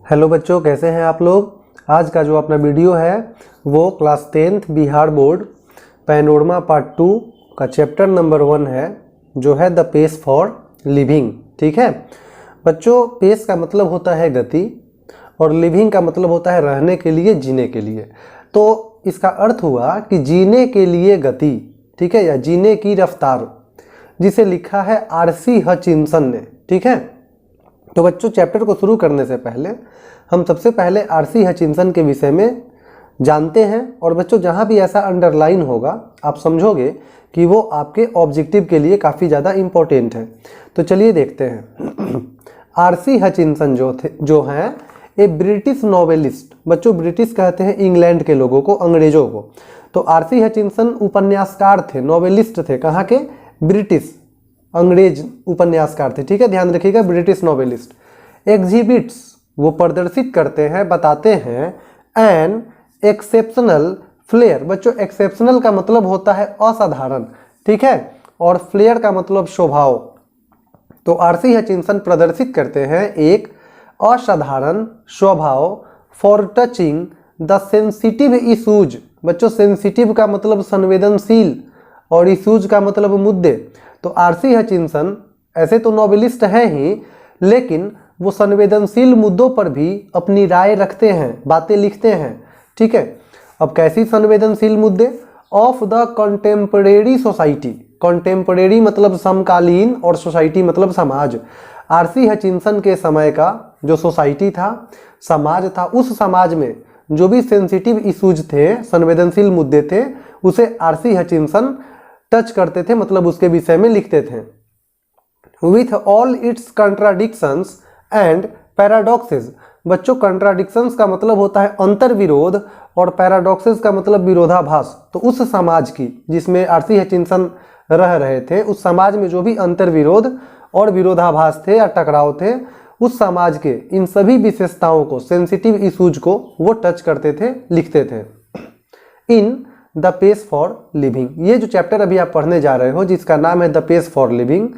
Hello बच्चों, कैसे हैं आप लोग। आज का जो अपना वीडियो है वो class 10th Bihar board panorama part 2 का चैप्टर नंबर 1 है, जो है द पेस फॉर लिविंग। ठीक है बच्चों, पेस का मतलब होता है गति और लिविंग का मतलब होता है रहने के लिए, जीने के लिए। तो इसका अर्थ हुआ कि जीने के लिए गति, ठीक है, या जीने की रफ्तार, जिसे लिखा है आरसी हचिंसन ने। ठीक है, तो बच्चों चैप्टर को शुरू करने से पहले हम सबसे पहले आरसी हचिंसन के विषय में जानते हैं। और बच्चों जहाँ भी ऐसा अंडरलाइन होगा आप समझोगे कि वो आपके ऑब्जेक्टिव के लिए काफ़ी ज़्यादा इम्पोर्टेंट है। तो चलिए देखते हैं। आरसी हचिंसन जो हैं ए ब्रिटिश नॉवेलिस्ट। बच्चों ब्रिटिश कहते हैं इंग्लैंड के लोगों को, अंग्रेजों को। तो आरसी हचिंसन उपन्यासकार थे, नॉवेलिस्ट थे। कहाँ के? ब्रिटिश, अंग्रेज उपन्यासकार थे। ठीक है, ध्यान रखिएगा, ब्रिटिश नॉवेलिस्ट। एग्जिबिट्स, वो प्रदर्शित करते हैं, बताते हैं एन एक्सेप्शनल फ्लेयर। बच्चों एक्सेप्शनल का मतलब होता है असाधारण, ठीक है, और फ्लेयर का मतलब स्वभाव। तो आरसी हचिंसन प्रदर्शित करते हैं एक असाधारण स्वभाव for touching the sensitive issues. बच्चों सेंसिटिव का मतलब संवेदनशील और इशूज का मतलब मुद्दे। तो आरसी हचिंसन ऐसे तो नॉवेलिस्ट हैं ही, लेकिन वो संवेदनशील मुद्दों पर भी अपनी राय रखते हैं, बातें लिखते हैं। ठीक है, अब कैसी संवेदनशील मुद्दे? Of the contemporary society. Contemporary मतलब समकालीन और सोसाइटी मतलब समाज। आरसी हचिंसन के समय का जो सोसाइटी था, समाज था, उस समाज में जो भी सेंसिटिव इशूज थे, संवेदनशील मुद्दे थे, उसे आरसी हचिंसन टच करते थे, मतलब उसके विषय में लिखते थे। With all it's contradictions and paradoxes. बच्चों कंट्राडिक्शंस का मतलब होता है अंतर विरोध और पैराडॉक्सेस का मतलब विरोधाभास। तो उस समाज की जिसमें आरसी हचिंसन रह रहे थे, उस समाज में जो भी अंतर विरोध और विरोधाभास थे या टकराव थे, उस समाज के इन सभी विशेषताओं को, सेंसिटिव इशूज को वो टच करते थे, लिखते थे। In the pace for living, ये जो चैप्टर अभी आप पढ़ने जा रहे हो जिसका नाम है the pace for living,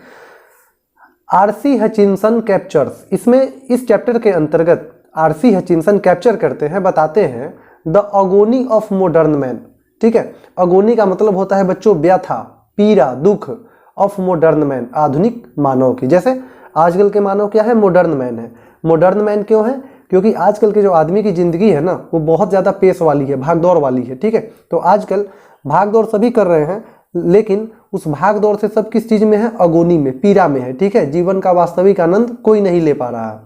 R C Hutchinson captures. इसमें इस चैप्टर के अंतर्गत आरसी हचिंसन कैप्चर करते हैं, बताते हैं द अगोनी ऑफ मॉडर्न मैन। ठीक है, अगोनी का मतलब होता है बच्चों व्यथा, पीड़ा, दुख, ऑफ मॉडर्न मैन, आधुनिक मानव की। जैसे आजकल के मानव क्या है? मॉडर्न मैन है। मॉडर्न मैन क्यों है? क्योंकि आजकल के जो आदमी की ज़िंदगी है ना, वो बहुत ज़्यादा पेस वाली है, भागदौड़ वाली है। ठीक है, तो आजकल भागदौड़ सभी कर रहे हैं, लेकिन उस भागदौड़ से सब किस चीज़ में है? अगोनी में, पीड़ा में है। ठीक है, जीवन का वास्तविक आनंद कोई नहीं ले पा रहा है।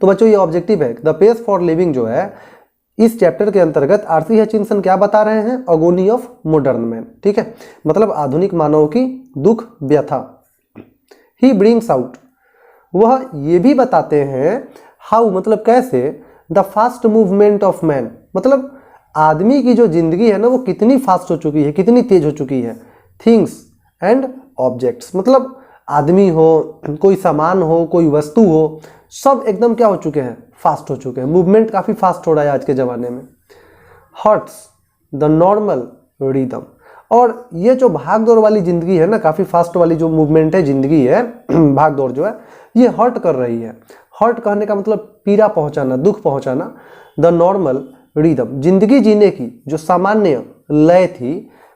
तो बच्चों ये ऑब्जेक्टिव है। द पेस फॉर लिविंग जो है, इस चैप्टर के अंतर्गत आरसी हचिंसन क्या बता रहे हैं? अगोनी ऑफ मॉडर्न मैन। ठीक है, मतलब आधुनिक मानव की दुख, व्यथा। ही ब्रिंग्स आउट, वह ये भी बताते हैं हाउ, मतलब कैसे, the fast movement of man, मतलब आदमी की जो जिंदगी है ना वो कितनी फास्ट हो चुकी है, कितनी तेज हो चुकी है। थिंग्स एंड ऑब्जेक्ट्स, मतलब आदमी हो, कोई सामान हो, कोई वस्तु हो, सब एकदम क्या हो चुके हैं? फास्ट हो चुके हैं। मूवमेंट काफ़ी फास्ट हो रहा है आज के ज़माने में। हर्ट्स द नॉर्मल रिदम, और ये जो भाग दौड़ वाली ज़िंदगी है ना, काफ़ी फास्ट वाली जो मूवमेंट है, ज़िंदगी है, भाग दौड़ जो है, ये हर्ट कर रही है। हर्ट कहने का मतलब पीड़ा पहुंचाना, दुख पहुंचाना। द नॉर्मल रिदम, जिंदगी जीने की जो सामान्य लय थी।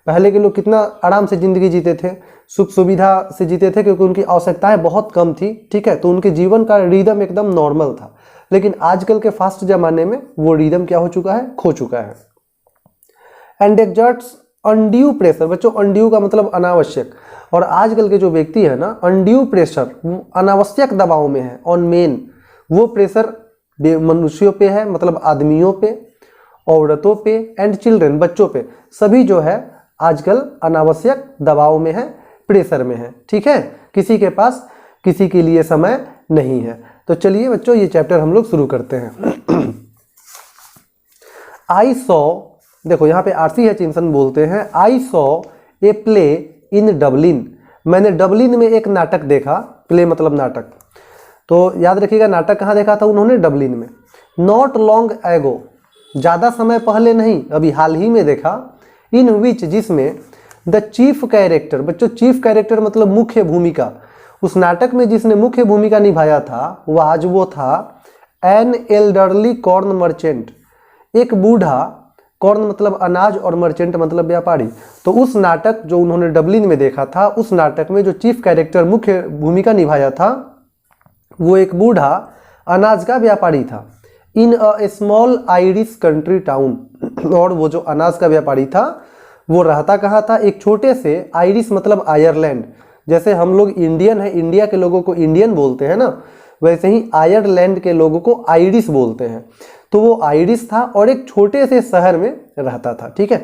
पहले के लोग कितना आराम से जिंदगी जीते थे, सुख सुविधा से जीते थे, क्योंकि उनकी आवश्यकताएं बहुत कम थी। ठीक है, तो उनके जीवन का रिदम एकदम नॉर्मल था। लेकिन आजकल के फास्ट जमाने में वो रिदम क्या हो चुका है? खो चुका है। And exerts undue pressure. बच्चों अनड्यू का मतलब अनावश्यक, और आजकल के जो व्यक्ति है ना, अनड्यू प्रेशर, अनावश्यक दबाव में है। ऑन मेन, वो प्रेशर मनुष्यों पे है, मतलब आदमियों पे, औरतों पे, एंड चिल्ड्रन, बच्चों पे, सभी जो है आजकल अनावश्यक दबाव में है, प्रेशर में है। ठीक है, किसी के पास किसी के लिए समय नहीं है। तो चलिए बच्चों ये चैप्टर हम लोग शुरू करते हैं। आई सॉ, देखो यहाँ पे आरसी हचिंसन बोलते हैं, I saw a play in Dublin. मैंने डबलिन में एक नाटक देखा। प्ले मतलब नाटक, तो याद रखिएगा नाटक कहाँ देखा था उन्होंने? डबलिन में। नॉट लॉन्ग एगो, ज़्यादा समय पहले नहीं, अभी हाल ही में देखा। इन विच, जिसमें द चीफ कैरेक्टर, बच्चों चीफ कैरेक्टर मतलब मुख्य भूमिका, उस नाटक में जिसने मुख्य भूमिका निभाया था वो था एन एल्डरली कॉर्न मर्चेंट, एक बूढ़ा, कॉर्न मतलब अनाज और मर्चेंट मतलब व्यापारी। तो उस नाटक जो उन्होंने डबलिन में देखा था, उस नाटक में जो चीफ कैरेक्टर मुख्य भूमिका निभाया था वो एक बूढ़ा अनाज का व्यापारी था। In a small Irish country town, और वो जो अनाज का व्यापारी था वो रहता कहाँ था, एक छोटे से, आयरिश मतलब आयरलैंड, जैसे हम लोग इंडियन है, इंडिया के लोगों को इंडियन बोलते हैं ना, वैसे ही आयरलैंड के लोगों को आयरिश बोलते हैं। तो वो आयरिश था और एक छोटे से शहर में रहता था, ठीक है।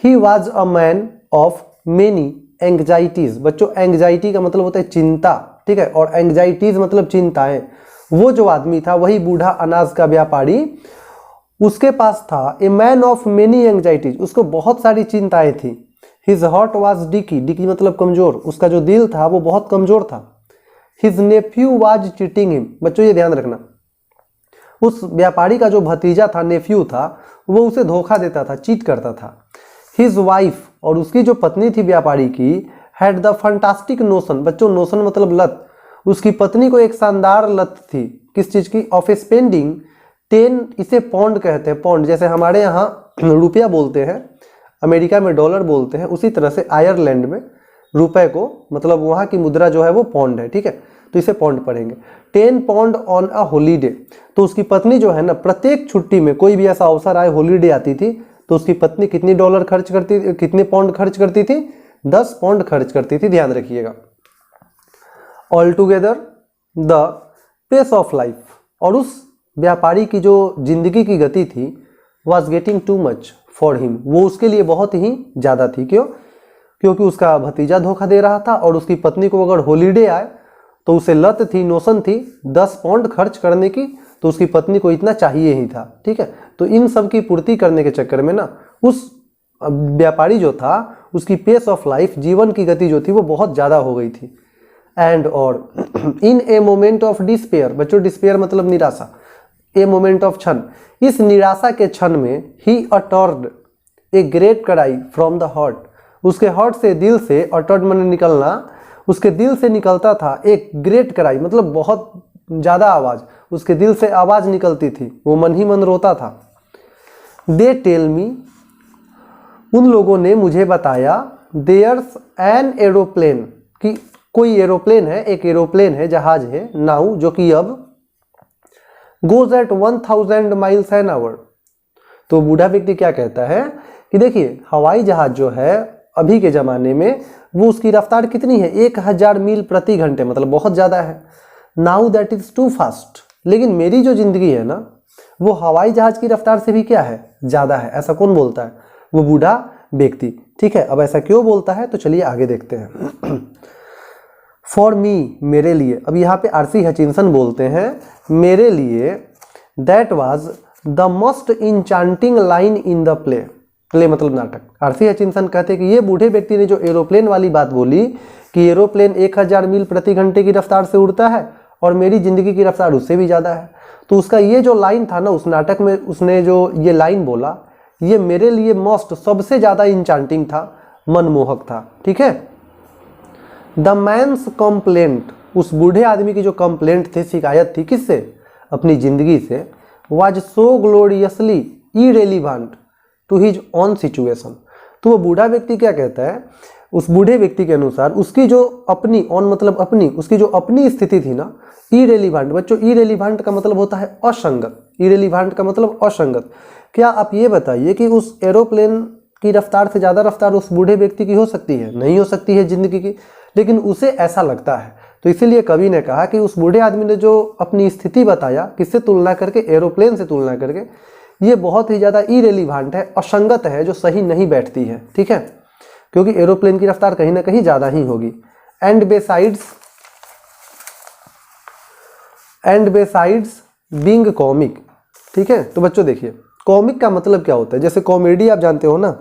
He was a man of many anxieties, बच्चों एंग्जाइटी का मतलब होता है चिंता, ठीक है, और एंग्जाइटीज मतलब चिंताएं। वो जो आदमी था वही बूढ़ा अनाज का व्यापारी, उसके पास था a man of many anxieties, उसको बहुत सारी चिंताएं थी। His heart was dicky, dicky मतलब कमजोर, उसका जो दिल था वो बहुत कमजोर था। His Neiphiu was cheating him, बच्चों ये ध्यान रखना, उस व्यापारी का जो भतीजा था, नेफ्यू था, वो उसे धोखा देता था, चीट करता था। हिज वाइफ, और उसकी जो पत्नी थी व्यापारी की, हैड द फंटास्टिक नोशन, बच्चों नोशन मतलब लत, उसकी पत्नी को एक शानदार लत थी, किस चीज की, ऑफ स्पेंडिंग 10, इसे पौंड कहते हैं, पौंड जैसे हमारे यहाँ रुपया बोलते हैं, अमेरिका में डॉलर बोलते हैं, उसी तरह से आयरलैंड में रुपए को, मतलब वहाँ की मुद्रा जो है वो पौंड है, ठीक है, तो इसे पौंड पढ़ेंगे। 10 पाउंड ऑन अ हॉलीडे, तो उसकी पत्नी जो है ना, प्रत्येक छुट्टी में कोई भी ऐसा अवसर आए, हॉलीडे आती थी, तो उसकी पत्नी कितनी डॉलर खर्च करती, कितने पाउंड खर्च करती थी, 10 पाउंड खर्च करती थी, ध्यान रखिएगा। All together the pace of life, और उस व्यापारी की जो जिंदगी की गति थी, was getting too much for him, वो उसके लिए बहुत ही ज़्यादा थी। क्यों? क्योंकि उसका भतीजा धोखा दे रहा था और उसकी पत्नी को अगर हॉलीडे आए तो उसे लत थी, नोशन थी 10 पाउंड खर्च करने की, तो उसकी पत्नी को इतना चाहिए ही था, ठीक है। तो इन सब की पूर्ति करने के चक्कर में ना उस व्यापारी जो था उसकी पेस ऑफ लाइफ, जीवन की गति जो थी वो बहुत ज़्यादा हो गई थी। एंड और इन ए मोमेंट ऑफ डिस्पेयर, बच्चों डिस्पेयर मतलब निराशा, ए मोमेंट ऑफ क्षण, इस निराशा के क्षण में he uttered a great cry from the heart, उसके हार्ट से, दिल से, अटर्ड मन निकलना, उसके दिल से निकलता था एक ग्रेट क्राई मतलब बहुत ज़्यादा आवाज़, उसके दिल से आवाज़ निकलती थी, वो मन ही मन रोता था। दे टेल मी, उन लोगों ने मुझे बताया, देयर्स एन एरोप्लेन, कि कोई एरोप्लेन है, एक एरोप्लेन है, जहाज है, नाउ, जो कि अब goes eight 1000 miles an hour. तो बूढ़ा व्यक्ति क्या कहता है कि देखिए हवाई जहाज जो है अभी के ज़माने में वो उसकी रफ्तार कितनी है, 1000 मील प्रति घंटे, मतलब बहुत ज़्यादा है। Now that is too fast, लेकिन मेरी जो ज़िंदगी है ना वो हवाई जहाज की रफ्तार से भी क्या है, ज़्यादा है। ऐसा कौन बोलता है? वो बूढ़ा व्यक्ति, ठीक है। अब ऐसा क्यों बोलता है तो चलिए आगे देखते हैं। फॉर मी, मेरे लिए, अब यहाँ पे आरसी हचिंसन बोलते हैं मेरे लिए, that was the most enchanting line in the play, play मतलब नाटक। आरसी हचिंसन कहते हैं कि ये बूढ़े व्यक्ति ने जो एरोप्लेन वाली बात बोली कि एरोप्लेन 1000 मील प्रति घंटे की रफ्तार से उड़ता है और मेरी जिंदगी की रफ्तार उससे भी ज़्यादा है, तो उसका ये जो लाइन था ना उस नाटक में, उसने जो ये लाइन बोला, ये मेरे लिए मोस्ट, सबसे ज़्यादा इंचांटिंग था, मनमोहक था, ठीक है। द मैन्स कंप्लेंट, उस बूढ़े आदमी की जो कंप्लेंट थी, शिकायत थी, किससे? अपनी जिंदगी से। Was so gloriously irrelevant to his own situation, तो वो बूढ़ा व्यक्ति क्या कहता है, उस बूढ़े व्यक्ति के अनुसार उसकी जो अपनी, ऑन मतलब अपनी, उसकी जो अपनी स्थिति थी ना, इरेलीवेंट, बच्चों इरेलीवेंट का मतलब होता है असंगत, इरेलीवेंट का मतलब असंगत। क्या आप ये बताइए कि उस एरोप्लेन की रफ्तार से ज़्यादा रफ्तार उस बूढ़े व्यक्ति की हो सकती है? नहीं हो सकती है जिंदगी की, लेकिन उसे ऐसा लगता है। तो इसीलिए कवि ने कहा कि उस बूढ़े आदमी ने जो अपनी स्थिति बताया, किससे तुलना करके, एरोप्लेन से तुलना करके, ये बहुत ही ज़्यादा इरेलीवेंट है, असंगत है, जो सही नहीं बैठती है, ठीक है, क्योंकि एरोप्लेन की रफ्तार कहीं ना कहीं ज़्यादा ही होगी। एंड बेसाइड्स बीइंग कॉमिक, ठीक है। तो बच्चों देखिए कॉमिक का मतलब क्या होता है, जैसे कॉमेडी आप जानते हो ना,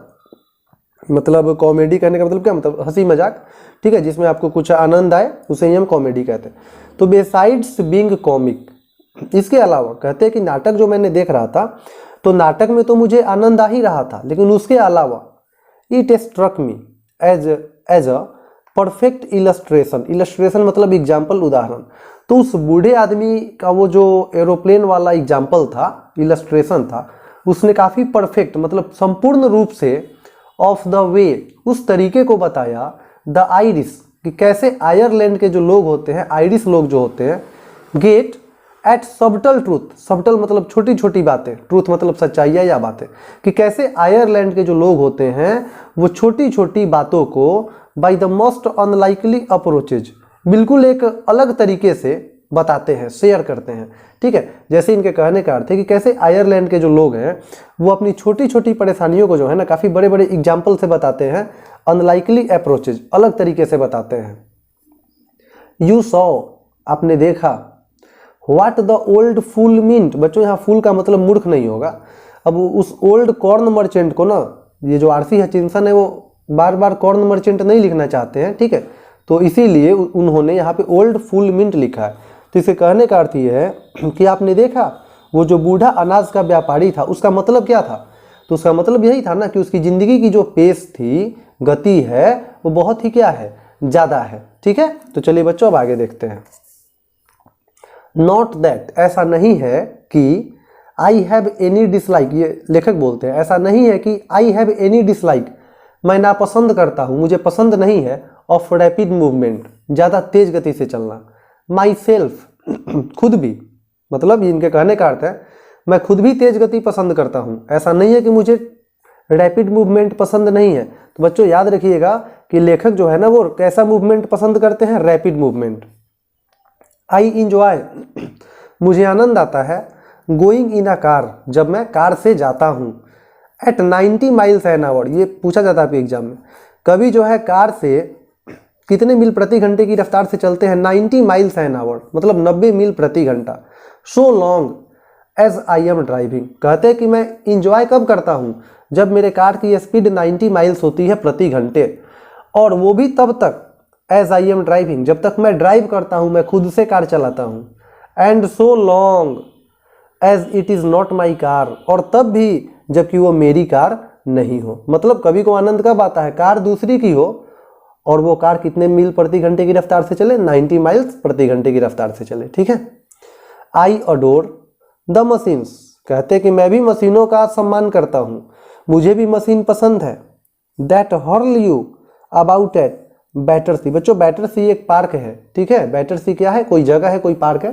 मतलब कॉमेडी करने का मतलब क्या, मतलब हंसी मजाक, ठीक है, जिसमें आपको कुछ आनंद आए उसे ही हम कॉमेडी कहते हैं। तो बेसाइड्स बीइंग कॉमिक, इसके अलावा कहते हैं कि नाटक जो मैंने देख रहा था तो नाटक में तो मुझे आनंद आ ही रहा था, लेकिन उसके अलावा it struck me, as as a perfect illustration, illustration मतलब एग्जाम्पल, उदाहरण। तो उस बूढ़े आदमी का वो जो एरोप्लेन वाला एग्जाम्पल था, इलस्ट्रेशन था, उसने काफ़ी परफेक्ट मतलब संपूर्ण रूप से ऑफ द वे, उस तरीके को बताया, द आयरिश, कि कैसे आयरलैंड के जो लोग होते हैं, आयरिश लोग जो होते हैं, get at subtle truth, subtle मतलब छोटी छोटी बातें, ट्रूथ मतलब सच्चाइयाँ या बातें, कि कैसे आयरलैंड के जो लोग होते हैं वो छोटी छोटी बातों को by the most unlikely approaches, बिल्कुल एक अलग तरीके से बताते हैं, शेयर करते हैं। ठीक है, जैसे इनके कहने का अर्थ है कि कैसे आयरलैंड के जो लोग हैं वो अपनी छोटी छोटी परेशानियों को जो है ना काफ़ी बड़े बड़े एग्जाम्पल से बताते हैं, अनलाइकली अप्रोचेज, अलग तरीके से बताते हैं। यू सॉ, आपने देखा, what the old fool meant, बच्चों यहाँ फूल का मतलब मूर्ख नहीं होगा। अब उस ओल्ड कॉर्न मर्चेंट को ना, ये जो आरसी हचिंसन है वो बार बार कॉर्न मर्चेंट नहीं लिखना चाहते हैं, ठीक है, तो इसीलिए उन्होंने यहाँ पे ओल्ड फूल मिंट लिखा है। तो इसे कहने का अर्थ ये है कि आपने देखा वो जो बूढ़ा अनाज का व्यापारी था, उसका मतलब क्या था? तो उसका मतलब यही था ना कि उसकी ज़िंदगी की जो पेस थी, गति है, वो बहुत ही क्या है, ज़्यादा है। ठीक है, तो चलिए बच्चों अब आगे देखते हैं। नॉट दैट, ऐसा नहीं है कि आई हैव एनी डिसलाइक, ये लेखक बोलते हैं, ऐसा नहीं है कि आई हैव एनी डिसलाइक, मैं नापसंद करता हूँ, मुझे पसंद नहीं है, ऑफ रैपिड मूवमेंट, ज़्यादा तेज गति से चलना, माई सेल्फ, खुद भी, मतलब इनके कहने का अर्थ है मैं खुद भी तेज गति पसंद करता हूँ, ऐसा नहीं है कि मुझे रैपिड मूवमेंट पसंद नहीं है। तो बच्चों याद रखिएगा कि लेखक जो है ना वो कैसा मूवमेंट पसंद करते हैं, रैपिड मूवमेंट। आई इंजॉय, मुझे आनंद आता है, गोइंग इन अ कार, जब मैं कार से जाता हूँ, एट 90 माइल्स एन आवर, ये पूछा जाता है आपके एग्जाम में, कभी जो है कार से कितने मील प्रति घंटे की रफ्तार से चलते हैं, 90 माइल्स एन आवर, मतलब 90 मील प्रति घंटा। So long as I am driving, कहते हैं कि मैं इंजॉय कब करता हूँ, जब मेरे कार की स्पीड 90 माइल्स होती है प्रति घंटे, और वो भी तब तक एज आई एम ड्राइविंग, जब तक मैं ड्राइव करता हूँ, मैं खुद से कार चलाता हूँ। And so long as it is not my car, और तब भी जबकि वो मेरी कार नहीं हो। मतलब कभी को आनंद कब आता है, कार दूसरी की हो और वो कार कितने मील प्रति घंटे की रफ्तार से चले, 90 माइल्स प्रति घंटे की रफ्तार से चले। ठीक है, आई अडोर द मशीन्स, कहते कि मैं भी मशीनों का सम्मान करता हूँ, मुझे भी मशीन पसंद है। That hurl you about at Battersea, बच्चों बैटरसी एक पार्क है, ठीक है, बैटरसी क्या है, कोई जगह है, कोई पार्क है।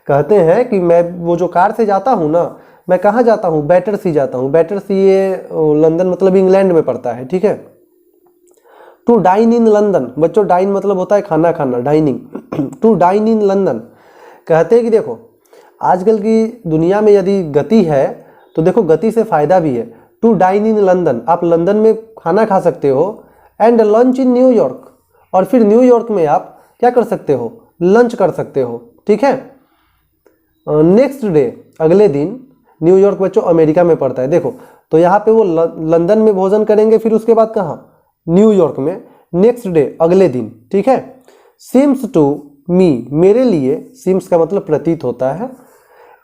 कहते हैं कि मैं वो जो कार से जाता हूँ ना, मैं कहाँ जाता हूँ, बैटरसी जाता हूँ। बैटरसी ये लंदन मतलब इंग्लैंड में पड़ता है। ठीक है, टू डाइन इन लंदन, बच्चों डाइन मतलब होता है खाना खाना, dining. To dine in London, कहते हैं कि देखो आजकल की दुनिया में यदि गति है तो देखो गति से फायदा भी है। टू डाइन इन लंदन, आप लंदन में खाना खा सकते हो। एंड लंच इन न्यूयॉर्क, और फिर न्यूयॉर्क में आप क्या कर सकते हो, लंच कर सकते हो। ठीक है, नेक्स्ट डे, अगले दिन, न्यूयॉर्क बच्चों अमेरिका में पड़ता है। देखो तो यहाँ पे वो लंदन में भोजन करेंगे, फिर उसके बाद कहाँ, न्यूयॉर्क में, नेक्स्ट डे अगले दिन। ठीक है, सीम्स टू मी, मेरे लिए, सीम्स का मतलब प्रतीत होता है,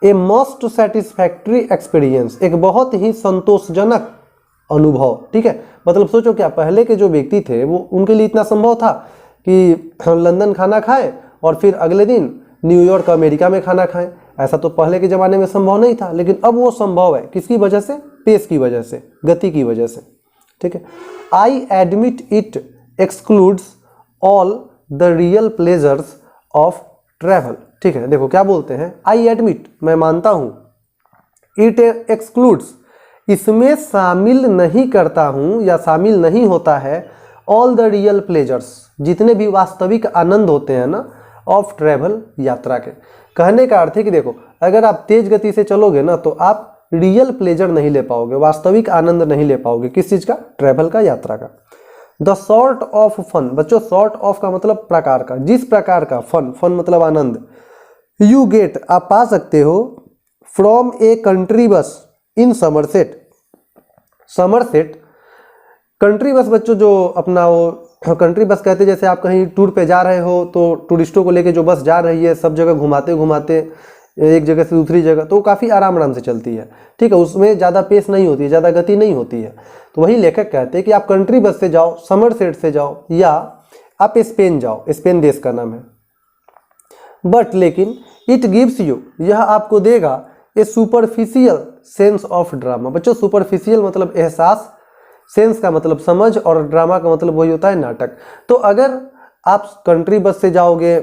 ए मोस्ट सेटिस्फैक्ट्री एक्सपीरियंस, एक बहुत ही संतोषजनक अनुभव। ठीक है, मतलब सोचो क्या पहले के जो व्यक्ति थे वो उनके लिए इतना संभव था कि लंदन खाना खाएं और फिर अगले दिन न्यूयॉर्क अमेरिका में खाना खाएं, ऐसा तो पहले के ज़माने में संभव नहीं था, लेकिन अब वो संभव है। किसकी वजह से, पेस की वजह से, गति की वजह से। ठीक है, I admit it excludes all the real pleasures of travel. ठीक है, देखो क्या बोलते हैं, आई एडमिट, मैं मानता हूँ, इट एक्सक्लूड्स, इसमें शामिल नहीं करता हूँ या शामिल नहीं होता है, ऑल द रियल प्लेजर्स, जितने भी वास्तविक आनंद होते हैं ना, ऑफ ट्रैवल, यात्रा के। कहने का अर्थ है कि देखो अगर आप तेज गति से चलोगे ना तो आप रियल प्लेजर नहीं ले पाओगे, वास्तविक आनंद नहीं ले पाओगे। किस चीज़ का, ट्रैवल का, यात्रा का। द सॉर्ट ऑफ फन, बच्चों सॉर्ट ऑफ का मतलब प्रकार का, जिस प्रकार का, फन, फन मतलब आनंद, यू गेट, आप पा सकते हो, फ्रॉम ए कंट्री बस इन समरसेट। समरसेट कंट्री बस बच्चों जो अपना वो कंट्री बस कहते हैं, जैसे आप कहीं टूर पे जा रहे हो तो टूरिस्टों को लेके जो बस जा रही है, सब जगह घुमाते घुमाते एक जगह से दूसरी जगह, तो वो काफ़ी आराम से चलती है, ठीक है, उसमें ज़्यादा पेस नहीं होती है, ज़्यादा गति नहीं होती है। तो वही लेखक कहते हैं कि आप कंट्री बस से जाओ, समरसेट से जाओ, या आप स्पेन जाओ, स्पेन देश का नाम है, बट लेकिन इट गिव्स यू, यह आपको देगा ए सुपरफिशियल सेंस ऑफ ड्रामा। बच्चों सुपरफिशियल मतलब एहसास, सेंस का मतलब समझ, और ड्रामा का मतलब वही होता है नाटक। तो अगर आप कंट्री बस से जाओगे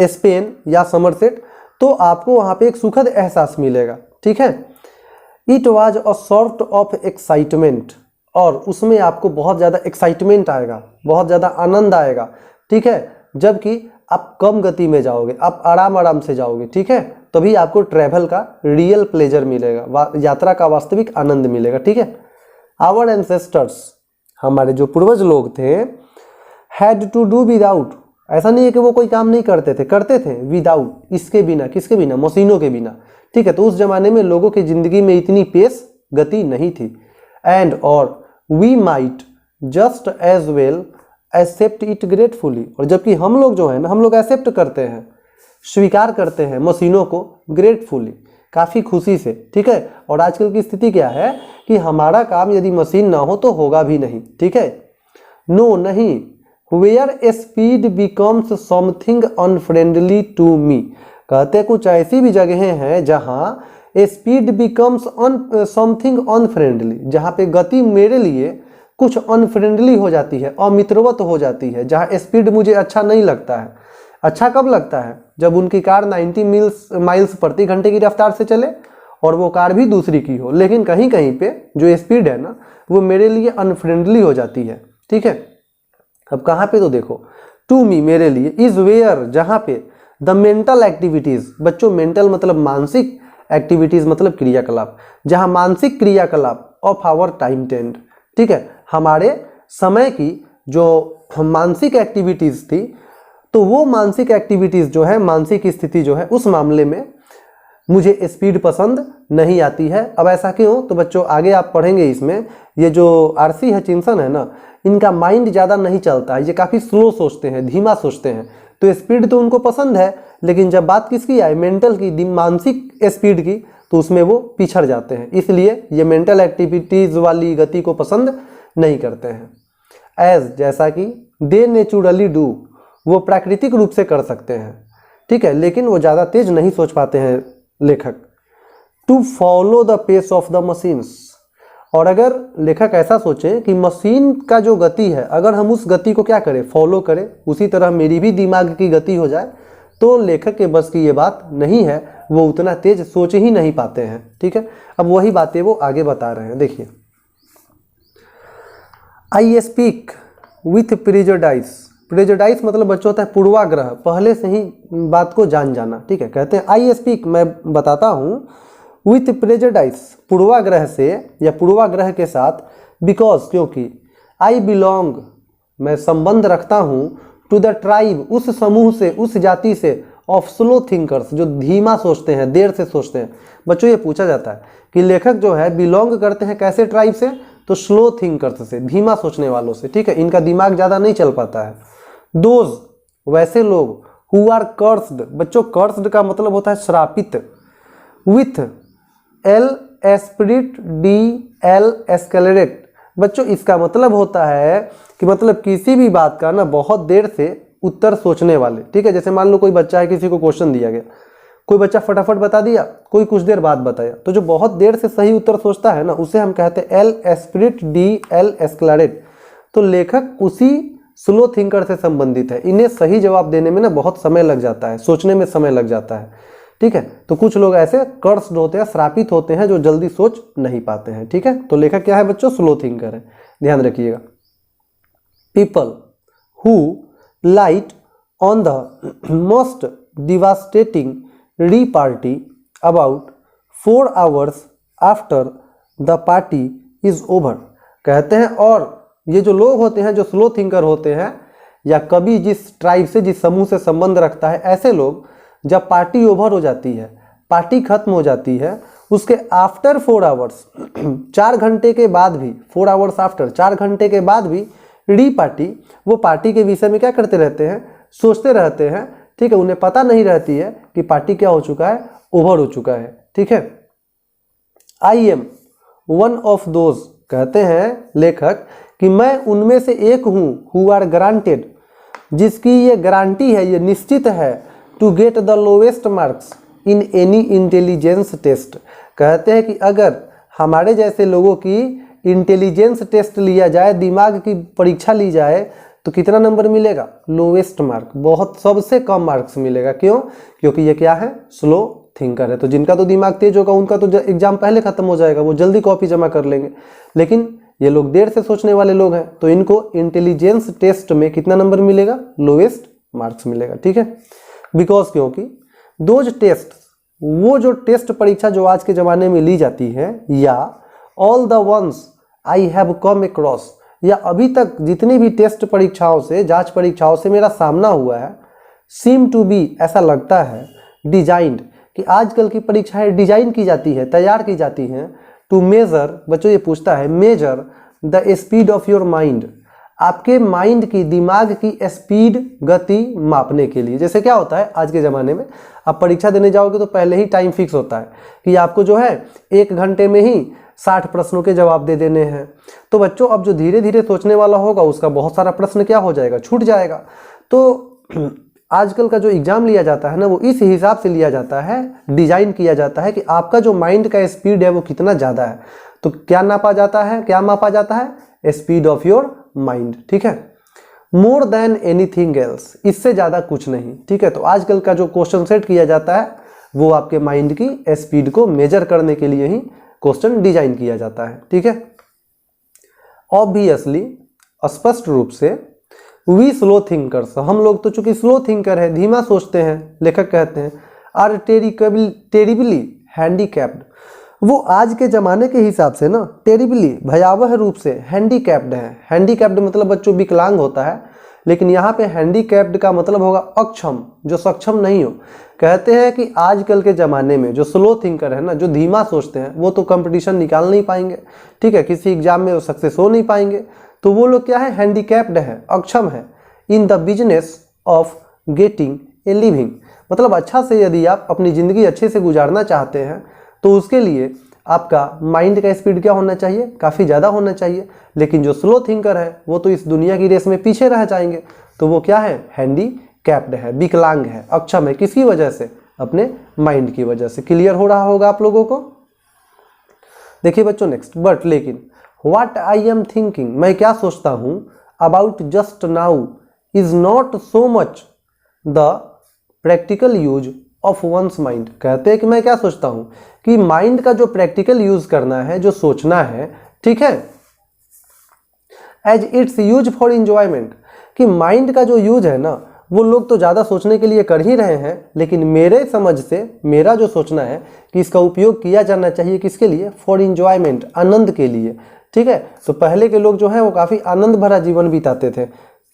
स्पेन या समरसेट, तो आपको वहाँ पे एक सुखद एहसास मिलेगा, ठीक है। It was a sort of excitement, और उसमें आपको बहुत ज़्यादा एक्साइटमेंट आएगा, बहुत ज़्यादा आनंद आएगा, ठीक है। जबकि आप कम गति में जाओगे, आप आराम से जाओगे, ठीक है, तभी आपको ट्रैवल का रियल प्लेजर मिलेगा, यात्रा का वास्तविक आनंद मिलेगा, ठीक है। आवर एंसेस्टर्स, हमारे जो पूर्वज लोग थे, हैड टू डू विदाउट, ऐसा नहीं है कि वो कोई काम नहीं करते थे, करते थे, विदाउट, इसके बिना, किसके बिना, मशीनों के बिना, ठीक है। तो उस जमाने में लोगों की जिंदगी में इतनी तेज गति नहीं थी। एंड और we might just as well accept it gratefully, और जबकि हम लोग जो है ना, हम लोग एक्सेप्ट करते हैं, स्वीकार करते हैं मशीनों को ग्रेटफुली, काफ़ी खुशी से, ठीक है। और आजकल की स्थिति क्या है कि हमारा काम यदि मशीन ना हो तो होगा भी नहीं, ठीक है। नो नहीं, where speed becomes something unfriendly to me, कहते कुछ ऐसी भी जगहें हैं जहाँ स्पीड बिकम्स समथिंग अनफ्रेंडली, जहाँ पे गति मेरे लिए कुछ अनफ्रेंडली हो जाती है, अमित्रवत हो जाती है, जहाँ स्पीड मुझे अच्छा नहीं लगता है। अच्छा कब लगता है? जब उनकी कार 90 माइल्स प्रति घंटे की रफ्तार से चले और वो कार भी दूसरी की हो, लेकिन कहीं कहीं पे जो स्पीड है ना वो मेरे लिए अनफ्रेंडली हो जाती है, ठीक है। अब कहाँ पे, तो देखो, टू मी मेरे लिए, इज वेयर जहाँ पे द मेंटल एक्टिविटीज, बच्चों मेंटल मतलब मानसिक, एक्टिविटीज मतलब क्रियाकलाप, जहाँ मानसिक क्रियाकलाप ऑफ आवर टाइम टेंड, ठीक है, हमारे समय की जो मानसिक एक्टिविटीज थी, तो वो मानसिक एक्टिविटीज जो है, मानसिक स्थिति जो है, उस मामले में मुझे स्पीड पसंद नहीं आती है। अब ऐसा क्यों? तो बच्चों आगे आप पढ़ेंगे इसमें, ये जो आरसी हचिंसन है ना, इनका माइंड ज़्यादा नहीं चलता है, ये काफ़ी स्लो सोचते हैं, धीमा सोचते हैं, तो स्पीड तो उनको पसंद है, लेकिन जब बात किसकी आए, मेंटल की, मानसिक स्पीड की, तो उसमें वो पिछड़ जाते हैं, इसलिए ये मेंटल एक्टिविटीज़ वाली गति को पसंद नहीं करते हैं। एज जैसा कि दे नेचुरली डू, वो प्राकृतिक रूप से कर सकते हैं, ठीक है, लेकिन वो ज़्यादा तेज नहीं सोच पाते हैं लेखक। To follow the pace of the machines, और अगर लेखक ऐसा सोचें कि मशीन का जो गति है, अगर हम उस गति को क्या करें, फॉलो करें, उसी तरह मेरी भी दिमाग की गति हो जाए, तो लेखक के बस की ये बात नहीं है, वो उतना तेज सोच ही नहीं पाते हैं, ठीक है। अब वही बातें वो आगे बता रहे हैं, देखिए। I speak with prejudice, prejudice मतलब बच्चों होता है पूर्वाग्रह, पहले से ही बात को जान जाना, ठीक है। कहते हैं आई स्पीक, मैं बताता हूँ, विथ प्रेजुडाइस, पूर्वाग्रह से या पूर्वाग्रह के साथ, बिकॉज क्योंकि, आई बिलोंग, मैं संबंध रखता हूँ, टू द ट्राइब, उस समूह से, उस जाति से, ऑफ स्लो थिंकर्स, जो धीमा सोचते हैं, देर से सोचते हैं। बच्चों ये पूछा जाता है कि लेखक जो है बिलोंग करते हैं कैसे ट्राइब से, तो स्लो थिंकर्स से, धीमा सोचने वालों से, ठीक है, इनका दिमाग ज़्यादा नहीं चल पाता है। दोज, वैसे लोग, हु आर कर्स्ड, बच्चों कर्स्ड का मतलब होता है श्रापित, with l' esprit de l' escalier, बच्चों इसका मतलब होता है कि मतलब किसी भी बात का ना बहुत देर से उत्तर सोचने वाले, ठीक है। जैसे मान लो कोई बच्चा है, किसी को क्वेश्चन दिया गया, कोई बच्चा फटाफट बता दिया, कोई कुछ देर बाद बताया, तो जो बहुत देर से सही उत्तर सोचता है ना, उसे हम कहते हैं एल एस्पिरिट डी एल एस्केलेरेट। तो लेखक उसी स्लो थिंकर से संबंधित है, इन्हें सही जवाब देने में ना बहुत समय लग जाता है, सोचने में समय लग जाता है, ठीक है। तो कुछ लोग ऐसे कर्स्ड होते हैं, श्रापित होते हैं, जो जल्दी सोच नहीं पाते हैं, ठीक है। तो लेखक क्या है बच्चों, स्लो थिंकर है, ध्यान रखिएगा। People who light on the most devastating repartee about 4 hours after the party is over, कहते हैं, और ये जो लोग होते हैं जो स्लो थिंकर होते हैं, या कभी जिस ट्राइब से, जिस समूह से संबंध रखता है, ऐसे लोग जब पार्टी ओवर हो जाती है, पार्टी खत्म हो जाती है, उसके आफ्टर 4 hours, 4 घंटे के बाद भी, 4 hours आफ्टर, 4 घंटे के बाद भी री पार्टी, वो पार्टी के विषय में क्या करते रहते हैं, सोचते रहते हैं, ठीक है। उन्हें पता नहीं रहती है कि पार्टी क्या हो चुका है, ओवर हो चुका है। ठीक है, I am one of those, कहते हैं लेखक कि मैं उनमें से एक हूँ, हु आर ग्रांटेड, जिसकी ये गारंटी है, ये निश्चित है, to get the lowest marks in any intelligence test. कहते हैं कि अगर हमारे जैसे लोगों की इंटेलिजेंस टेस्ट लिया जाए, दिमाग की परीक्षा ली जाए, तो कितना नंबर मिलेगा? लोवेस्ट मार्क, बहुत सबसे कम मार्क्स मिलेगा। क्यों? क्योंकि ये क्या है? स्लो थिंकर है। तो जिनका तो दिमाग तेज होगा उनका तो एग्जाम पहले खत्म हो जाएगा, वो जल्दी कॉपी जमा कर लेंगे। लेकिन ये लोग देर से सोचने वाले लोग हैं, तो इनको इंटेलिजेंस टेस्ट में कितना नंबर मिलेगा? लोवेस्ट मार्क्स मिलेगा। ठीक है, बिकॉज क्योंकि दोज टेस्ट, वो जो टेस्ट परीक्षा जो आज के ज़माने में ली जाती है, या all the ones I have come across, या अभी तक जितनी भी टेस्ट परीक्षाओं से, जांच परीक्षाओं से मेरा सामना हुआ है, सीम टू बी, ऐसा लगता है, डिजाइंड, कि आजकल की परीक्षाएं डिजाइन की जाती है, तैयार की जाती हैं, टू मेजर, बच्चों ये पूछता है, measure the speed of your mind, आपके माइंड की, दिमाग की स्पीड, गति मापने के लिए। जैसे क्या होता है आज के ज़माने में, आप परीक्षा देने जाओगे तो पहले ही टाइम फिक्स होता है कि आपको जो है 1 घंटे में ही 60 प्रश्नों के जवाब दे देने हैं। तो बच्चों अब जो धीरे धीरे सोचने वाला होगा उसका बहुत सारा प्रश्न क्या हो जाएगा? छूट जाएगा। तो आजकल का जो एग्ज़ाम लिया जाता है ना, वो इस हिसाब से लिया जाता है, डिजाइन किया जाता है कि आपका जो माइंड का स्पीड है वो कितना ज़्यादा है। तो क्या नापा जाता है? क्या मापा जाता है? Speed of your mind. ठीक है, मोर देन एनीथिंग एल्स, इससे ज़्यादा कुछ नहीं। ठीक है, तो आजकल का जो क्वेश्चन सेट किया जाता है वो आपके माइंड की स्पीड को मेजर करने के लिए ही क्वेश्चन डिजाइन किया जाता है। ठीक है, ऑब्वियसली, स्पष्ट रूप से, वी स्लो थिंकर्स, हम लोग तो चूंकि स्लो थिंकर है, धीमा सोचते हैं, लेखक कहते हैं, आर टेरिबली हैंडीकैप्ड, वो आज के ज़माने के हिसाब से ना टेरिबली, भयावह रूप से हैंडीकैप्ड है। हैंडीकैप्ड मतलब बच्चों विकलांग होता है, लेकिन यहाँ पे हैंडीकैप्ड का मतलब होगा अक्षम, जो सक्षम नहीं हो। कहते हैं कि आजकल के ज़माने में जो स्लो थिंकर है ना, जो धीमा सोचते हैं, वो तो कंपटीशन निकाल नहीं पाएंगे। ठीक है, किसी एग्जाम में वो सक्सेस हो नहीं पाएंगे। तो वो लोग क्या है? हैंडीकैप्ड है, अक्षम है, in the business of getting a living, मतलब अच्छा से यदि आप अपनी ज़िंदगी अच्छे से गुजारना चाहते हैं तो उसके लिए आपका माइंड का स्पीड क्या होना चाहिए? काफ़ी ज़्यादा होना चाहिए। लेकिन जो स्लो थिंकर है वो तो इस दुनिया की रेस में पीछे रह जाएंगे। तो वो क्या है? हैंडीकैप्ड है, विकलांग है, अक्षम है। किसकी वजह से? अपने माइंड की वजह से। क्लियर हो रहा होगा आप लोगों को? देखिए बच्चों नेक्स्ट, बट लेकिन, व्हाट आई एम थिंकिंग, मैं क्या सोचता हूँ, about just now is not so much the practical use of once mind. कहते हैं कि मैं क्या सोचता हूँ कि माइंड का जो प्रैक्टिकल यूज करना है, जो सोचना है, ठीक है, as its use for enjoyment, कि माइंड का जो यूज है ना, वो लोग तो ज़्यादा सोचने के लिए कर ही रहे हैं, लेकिन मेरे समझ से, मेरा जो सोचना है कि इसका उपयोग किया जाना चाहिए किसके लिए? फॉर इंजॉयमेंट, आनंद के लिए। ठीक है, तो पहले के लोग जो हैं वो काफ़ी आनंद भरा जीवन बिताते थे,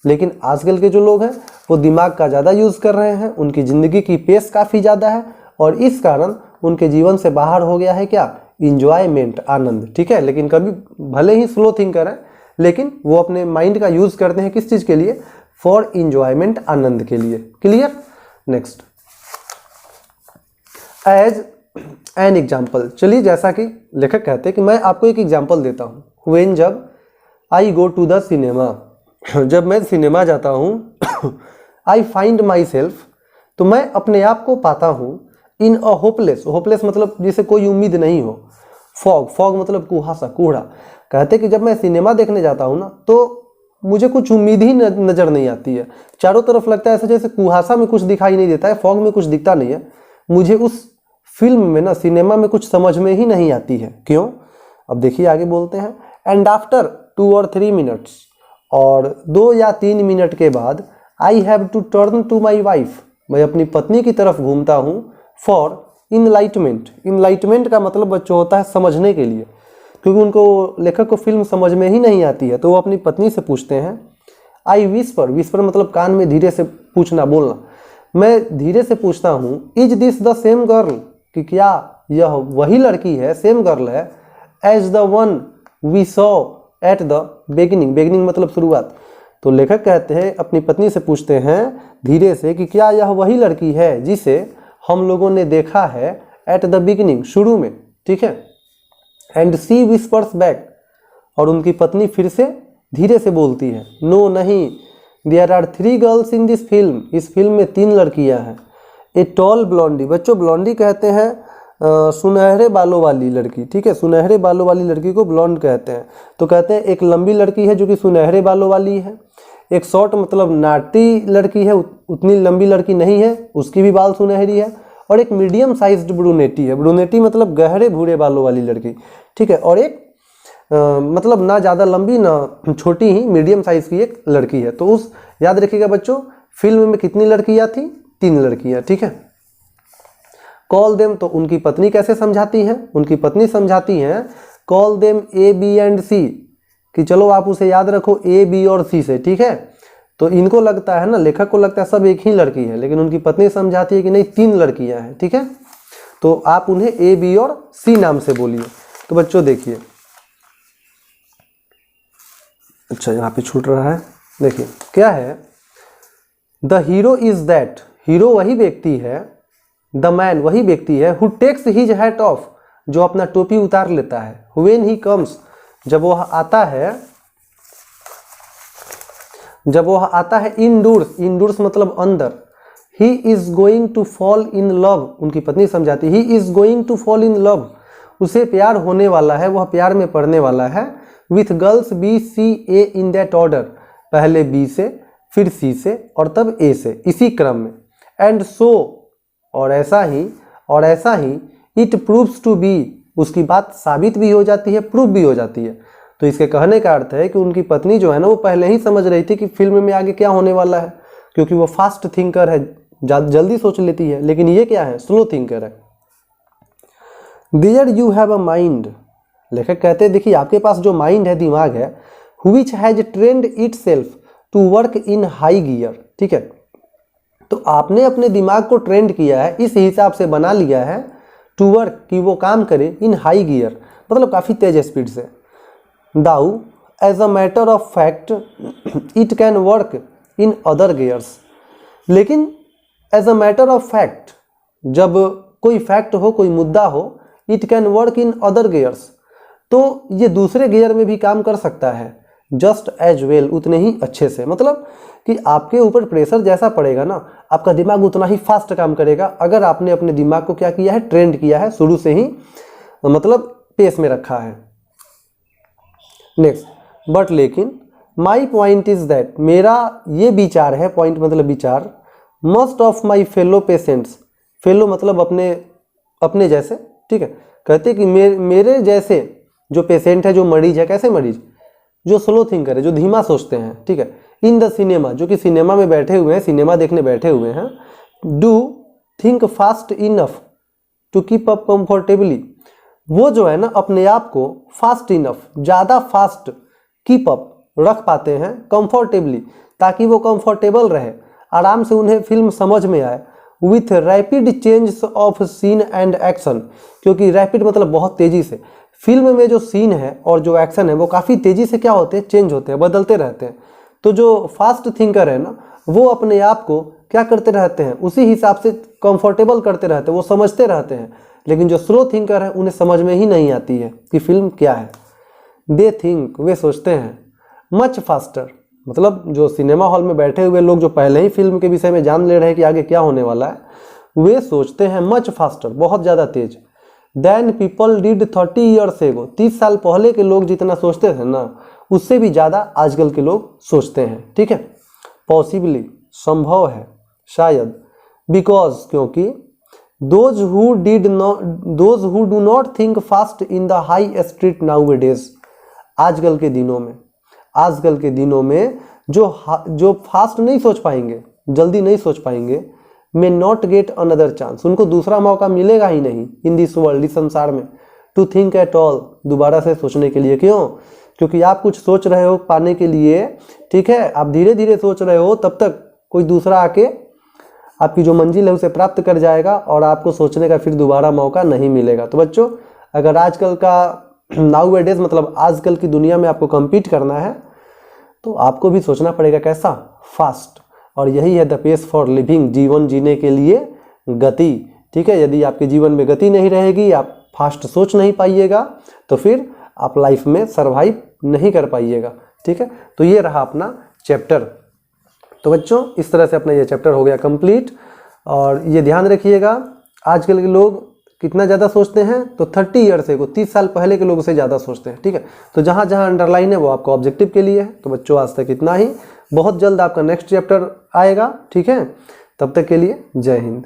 लेकिन आजकल के जो लोग हैं वो दिमाग का ज़्यादा यूज़ कर रहे हैं, उनकी ज़िंदगी की पेस काफ़ी ज़्यादा है, और इस कारण उनके जीवन से बाहर हो गया है क्या? इंजॉयमेंट, आनंद। ठीक है, लेकिन कभी भले ही स्लो थिंकर है, लेकिन वो अपने माइंड का यूज़ करते हैं किस चीज़ के लिए? फॉर इंजॉयमेंट, आनंद के लिए। Clear? Next, as an example, चलिए जैसा कि लेखक कहते हैं कि मैं आपको एक एग्जाम्पल देता हूँ। व्हेन, जब, आई गो टू द सिनेमा, जब मैं सिनेमा जाता हूँ, आई फाइंड माई सेल्फ, तो मैं अपने आप को पाता हूँ, इन अ होपलेस, होपलेस मतलब जिसे कोई उम्मीद नहीं हो, फॉग, फॉग मतलब कुहासा, कूड़ा। कहते कि जब मैं सिनेमा देखने जाता हूँ ना, तो मुझे कुछ उम्मीद ही नज़र नहीं आती है। चारों तरफ लगता है ऐसा जैसे कुहासा में कुछ दिखाई नहीं देता है, फॉग में कुछ दिखता नहीं है। मुझे उस फिल्म में ना, सिनेमा में कुछ समझ में ही नहीं आती है। क्यों? अब देखिए आगे बोलते हैं, एंड आफ्टर 2 or 3 minutes, और 2 या 3 मिनट के बाद, I have to turn to my wife, मैं अपनी पत्नी की तरफ घूमता हूँ, फॉर इनलाइटमेंट। इनलाइटमेंट का मतलब बच्चों होता है समझने के लिए, क्योंकि उनको, लेखक को फिल्म समझ में ही नहीं आती है, तो वो अपनी पत्नी से पूछते हैं। आई विस्पर, विस्पर मतलब कान में धीरे से पूछना, बोलना। मैं धीरे से पूछता हूँ, is this the same girl, कि क्या यह वही लड़की है, सेम गर्ल है, as the one we saw at the beginning, beginning मतलब शुरुआत। तो लेखक कहते हैं, अपनी पत्नी से पूछते हैं धीरे से कि क्या यह वही लड़की है जिसे हम लोगों ने देखा है एट द बिगिनिंग, शुरू में, ठीक है। एंड सी विस्पर्स बैक, और उनकी पत्नी फिर से धीरे से बोलती है, नो नहीं, there are 3 girls in this film, इस फिल्म में 3 लड़कियां हैं। ए टॉल ब्लॉन्डी, बच्चों ब्लॉन्डी कहते हैं सुनहरे बालों वाली लड़की, ठीक है, सुनहरे बालों वाली लड़की को ब्लॉन्ड कहते हैं। तो कहते हैं एक लंबी लड़की है जो कि सुनहरे बालों वाली है, एक शॉर्ट मतलब नाटी लड़की है, उतनी लंबी लड़की नहीं है, उसकी भी बाल सुनहरी है, और एक मीडियम साइज्ड ब्रूनेटी है, ब्रूनेटी मतलब गहरे भूरे बालों वाली लड़की, ठीक है, और एक मतलब ना ज़्यादा लंबी ना छोटी ही मीडियम साइज की एक लड़की है। तो उस याद रखिएगा बच्चों, फिल्म में कितनी लड़कियां थी? 3 लड़कियां, ठीक है। कॉल देम, तो उनकी पत्नी कैसे समझाती हैं? उनकी पत्नी समझाती हैं call them A B and C, कि चलो आप उसे याद रखो ए बी और सी से, ठीक है। तो इनको लगता है ना, लेखक को लगता है सब एक ही लड़की है, लेकिन उनकी पत्नी समझाती है कि नहीं 3 लड़कियां हैं, ठीक है। तो आप उन्हें ए बी और सी नाम से बोलिए। तो बच्चों देखिए, अच्छा यहाँ पे छूट रहा है, देखिए क्या है, the hero is that, hero वही व्यक्ति है, द मैन वही व्यक्ति है, who takes his hat off, जो अपना टोपी उतार लेता है, व्हेन ही कम्स, जब वह आता है, जब वह आता है, इनडोर्स, इनडोर्स मतलब अंदर, he is going to fall in love, उनकी पत्नी समझाती he is going to fall in love, उसे प्यार होने वाला है, वह प्यार में पड़ने वाला है, with girls B C A in that order, पहले बी से फिर सी से और तब ए से, इसी क्रम में, एंड सो, और ऐसा ही इट प्रूव्स टू बी, उसकी बात साबित भी हो जाती है, प्रूव भी हो जाती है। तो इसके कहने का अर्थ है कि उनकी पत्नी जो है ना, वो पहले ही समझ रही थी कि फिल्म में आगे क्या होने वाला है, क्योंकि वो फास्ट थिंकर है, जल्दी सोच लेती है, लेकिन ये क्या है, स्लो थिंकर है। There you have a mind, लेखक कहते हैं देखिए आपके पास जो माइंड है, दिमाग है, which has trained itself to work in high gear, ठीक है। तो आपने अपने दिमाग को ट्रेंड किया है, इस हिसाब से बना लिया है, टू वर्क, कि वो काम करे, इन हाई गियर मतलब काफ़ी तेज स्पीड से। Though as a matter of fact it can work in other gears, लेकिन as a matter of fact, जब कोई फैक्ट हो, कोई मुद्दा हो, it can work in other gears, तो ये दूसरे गियर में भी काम कर सकता है, जस्ट एज वेल, उतने ही अच्छे से, मतलब कि आपके ऊपर प्रेशर जैसा पड़ेगा ना, आपका दिमाग उतना ही फास्ट काम करेगा, अगर आपने अपने दिमाग को क्या किया है, ट्रेंड किया है, शुरू से ही मतलब पेस में रखा है। नेक्स्ट, बट लेकिन, माई पॉइंट इज दैट, मेरा ये विचार है, पॉइंट मतलब विचार, most of my fellow patients, fellow मतलब अपने जैसे, ठीक है, कहते कि मेरे जैसे जो पेशेंट है, जो मरीज है, कैसे मरीज, जो स्लो थिंकर है, जो धीमा सोचते हैं, ठीक है, इन द सिनेमा, जो कि सिनेमा में बैठे हुए हैं, सिनेमा देखने बैठे हुए हैं, do think fast enough to keep up comfortably, वो जो है ना अपने आप को फास्ट इनफ, ज़्यादा फास्ट कीप अप रख पाते हैं कंफर्टेबली, ताकि वो कंफर्टेबल रहे, आराम से उन्हें फिल्म समझ में आए, with rapid change of scene and action, क्योंकि रैपिड मतलब बहुत तेज़ी से, फिल्म में जो सीन है और जो एक्शन है वो काफ़ी तेज़ी से क्या होते हैं, चेंज होते हैं, बदलते रहते हैं। तो जो फास्ट थिंकर है ना, वो अपने आप को क्या करते रहते हैं, उसी हिसाब से कंफर्टेबल करते रहते हैं, वो समझते रहते हैं, लेकिन जो स्लो थिंकर है उन्हें समझ में ही नहीं आती है कि फिल्म क्या है। दे थिंक, वे सोचते हैं, मच फास्टर, मतलब जो सिनेमा हॉल में बैठे हुए लोग जो पहले ही फिल्म के विषय में जान ले रहे हैं कि आगे क्या होने वाला है, वे सोचते हैं मच फास्टर, बहुत ज़्यादा तेज, then people did 30 years ago, 30 साल पहले के लोग जितना सोचते थे ना, उससे भी ज़्यादा आजकल के लोग सोचते हैं, ठीक है। पॉसिबली, संभव है, शायद, बिकॉज, क्योंकि, those who do not think fast in the high street now days, आजकल के दिनों में जो फास्ट नहीं सोच पाएंगे, जल्दी नहीं सोच पाएंगे, may not get another chance, उनको दूसरा मौका मिलेगा ही नहीं, इन दिस वर्ल्ड, इस संसार में, टू थिंक एट ऑल, दोबारा से सोचने के लिए। क्यों? क्योंकि आप कुछ सोच रहे हो पाने के लिए, ठीक है, आप धीरे धीरे सोच रहे हो, तब तक कोई दूसरा आके आपकी जो मंजिल है उसे प्राप्त कर जाएगा और आपको सोचने का फिर दोबारा मौका नहीं मिलेगा। तो बच्चों, अगर आजकल का नाउ डेज मतलब आजकल की दुनिया में आपको कम्पीट करना है, तो आपको भी सोचना पड़ेगा कैसा, फास्ट, और यही है द पेस फॉर लिविंग, जीवन जीने के लिए गति, ठीक है। यदि आपके जीवन में गति नहीं रहेगी, आप फास्ट सोच नहीं पाइएगा, तो फिर आप लाइफ में सरवाइव नहीं कर पाइएगा, ठीक है। तो ये रहा अपना चैप्टर। तो बच्चों इस तरह से अपना ये चैप्टर हो गया कंप्लीट। और ये ध्यान रखिएगा, आजकल के लोग कितना ज़्यादा सोचते हैं, तो 30 ईयर से को 30 साल पहले के लोगों से ज़्यादा सोचते हैं, ठीक है। तो जहाँ जहाँ अंडरलाइन है वो आपका ऑब्जेक्टिव के लिए है। तो बच्चों आज तक इतना ही, बहुत जल्द आपका नेक्स्ट चैप्टर आएगा, ठीक है। तब तक के लिए जय हिंद।